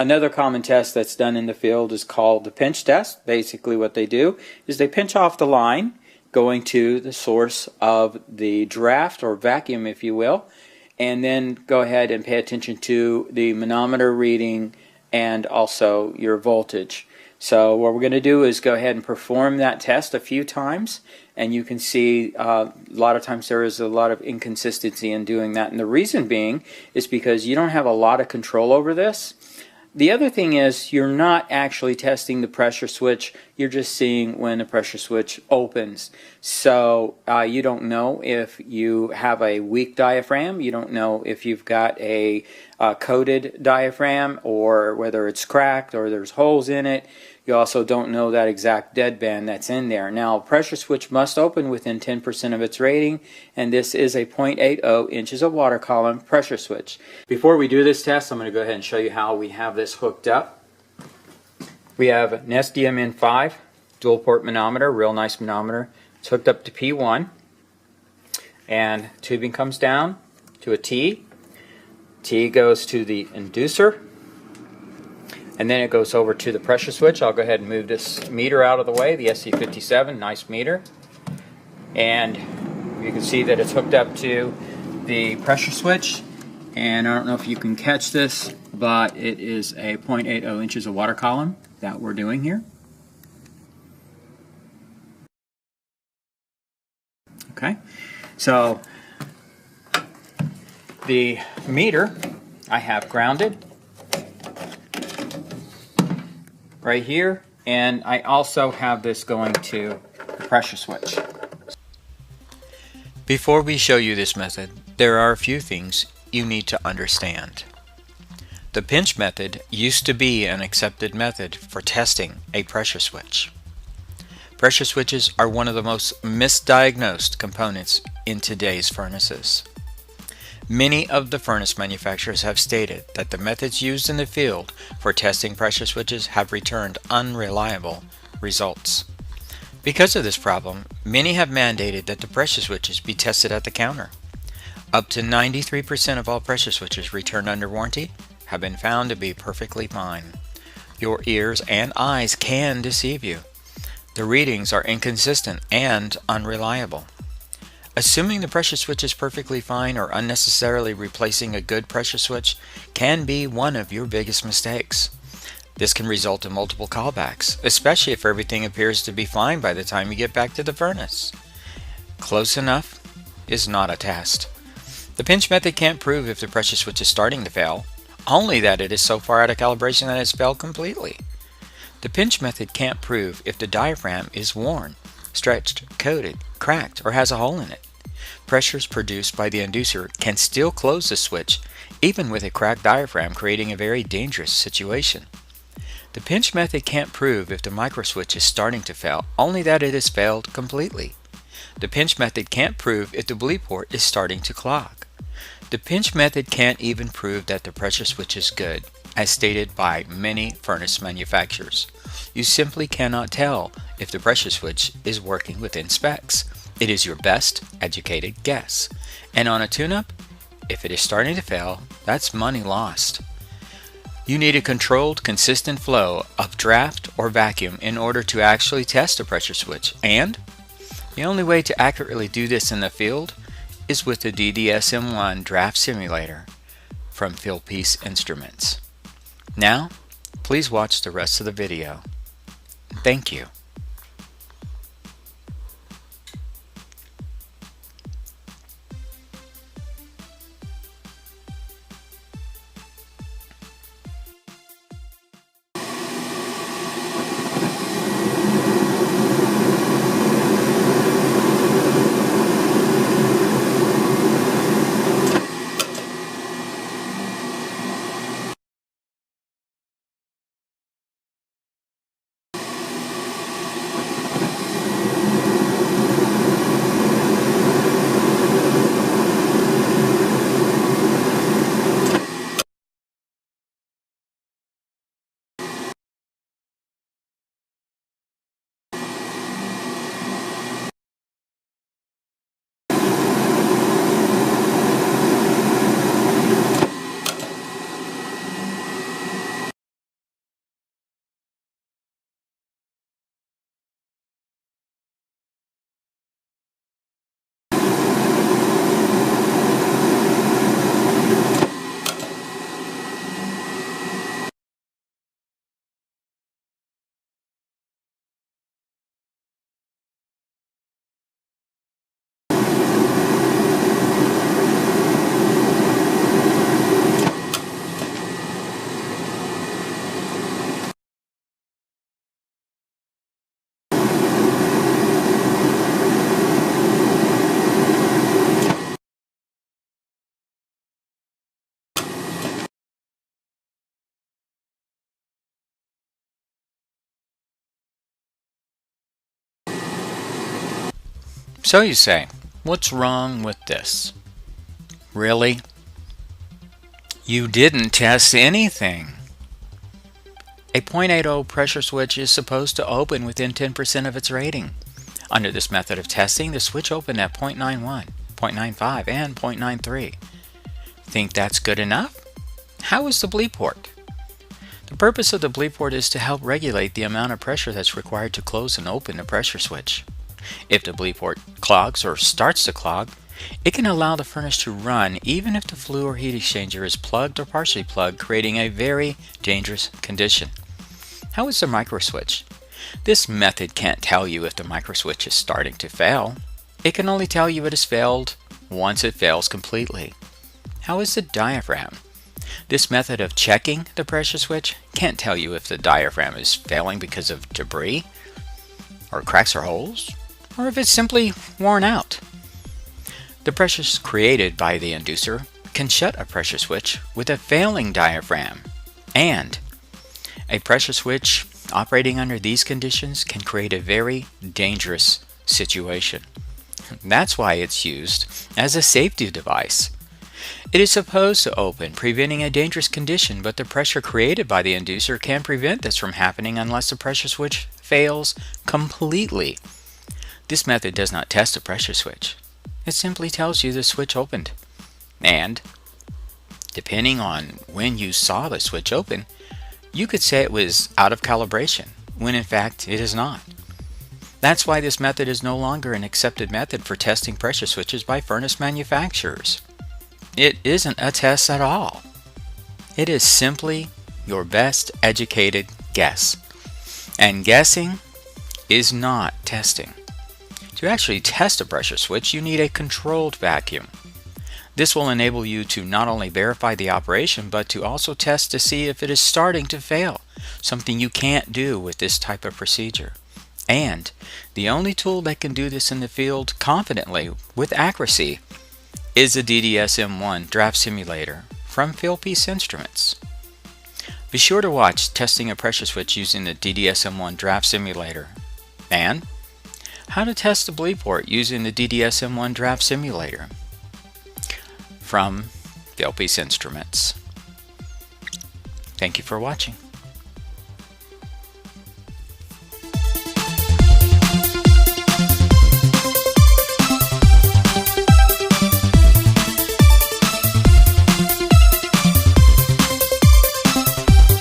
Another common test that's done in the field is called the pinch test. Basically what they do is they pinch off the line going to the source of the draft or vacuum, if you will, and then go ahead and pay attention to the manometer reading and also your voltage. So what we're going to do is go ahead and perform that test a few times, and you can see a lot of times there is a lot of inconsistency in doing that, and the reason being is because you don't have a lot of control over this. The other thing is you're not actually testing the pressure switch, you're just seeing when the pressure switch opens. So you don't know if you have a weak diaphragm, you don't know if you've got a coated diaphragm or whether it's cracked or there's holes in it. You also don't know that exact deadband that's in there. Now, a pressure switch must open within 10% of its rating, and this is a 0.80 inches of water column pressure switch. Before we do this test, I'm going to go ahead and show you how we have this hooked up. We have an SDMN5 dual port manometer, real nice manometer. It's hooked up to P1, and tubing comes down to a T. T goes to the inducer, and then it goes over to the pressure switch. I'll go ahead and move this meter out of the way, the SC57, nice meter. And you can see that it's hooked up to the pressure switch. And I don't know if you can catch this, but it is a 0.80 inches of water column that we're doing here. Okay, so the meter I have grounded right here, and I also have this going to the pressure switch. Before we show you this method, there are a few things you need to understand. The pinch method used to be an accepted method for testing a pressure switch. Pressure switches are one of the most misdiagnosed components in today's furnaces. Many of the furnace manufacturers have stated that the methods used in the field for testing pressure switches have returned unreliable results. Because of this problem, many have mandated that the pressure switches be tested at the counter. Up to 93% of all pressure switches returned under warranty have been found to be perfectly fine. Your ears and eyes can deceive you. The readings are inconsistent and unreliable. Assuming the pressure switch is perfectly fine or unnecessarily replacing a good pressure switch can be one of your biggest mistakes. This can result in multiple callbacks, especially if everything appears to be fine by the time you get back to the furnace. Close enough is not a test. The pinch method can't prove if the pressure switch is starting to fail, only that it is so far out of calibration that it's failed completely. The pinch method can't prove if the diaphragm is worn, stretched, coated, cracked, or has a hole in it. Pressures produced by the inducer can still close the switch, even with a cracked diaphragm, creating a very dangerous situation. The pinch method can't prove if the microswitch is starting to fail, only that it has failed completely. The pinch method can't prove if the bleed port is starting to clog. The pinch method can't even prove that the pressure switch is good, as stated by many furnace manufacturers. You simply cannot tell if the pressure switch is working within specs. It is your best educated guess. And on a tune-up, if it is starting to fail, that's money lost. You need a controlled, consistent flow of draft or vacuum in order to actually test a pressure switch. And the only way to accurately do this in the field is with the DDSM-1 draft simulator from Fieldpiece Instruments. Now, please watch the rest of the video. Thank you. So you say, what's wrong with this? Really? You didn't test anything. A .80 pressure switch is supposed to open within 10% of its rating. Under this method of testing, the switch opened at 0.91, 0.95, and 0.93. Think that's good enough? How is the bleed port? The purpose of the bleed port is to help regulate the amount of pressure that's required to close and open the pressure switch. If the bleed port clogs or starts to clog, it can allow the furnace to run even if the flue or heat exchanger is plugged or partially plugged, creating a very dangerous condition. How is the micro switch? This method can't tell you if the micro switch is starting to fail. It can only tell you it has failed once it fails completely. How is the diaphragm? This method of checking the pressure switch can't tell you if the diaphragm is failing because of debris, or cracks or holes, or if it's simply worn out. The pressures created by the inducer can shut a pressure switch with a failing diaphragm, and a pressure switch operating under these conditions can create a very dangerous situation. That's why it's used as a safety device. It is supposed to open, preventing a dangerous condition, but the pressure created by the inducer can prevent this from happening unless the pressure switch fails completely. This method does not test a pressure switch. It simply tells you the switch opened. And, depending on when you saw the switch open, you could say it was out of calibration, when in fact it is not. That's why this method is no longer an accepted method for testing pressure switches by furnace manufacturers. It isn't a test at all. It is simply your best educated guess. And guessing is not testing. To actually test a pressure switch, you need a controlled vacuum. This will enable you to not only verify the operation, but to also test to see if it is starting to fail, something you can't do with this type of procedure. And the only tool that can do this in the field confidently with accuracy is the DDSM-1 draft simulator from Fieldpiece Instruments. Be sure to watch Testing a Pressure Switch using the DDSM-1 draft simulator, and how to test the bleed port using the DDSM-1 draft simulator from Fieldpiece Instruments. Thank you for watching.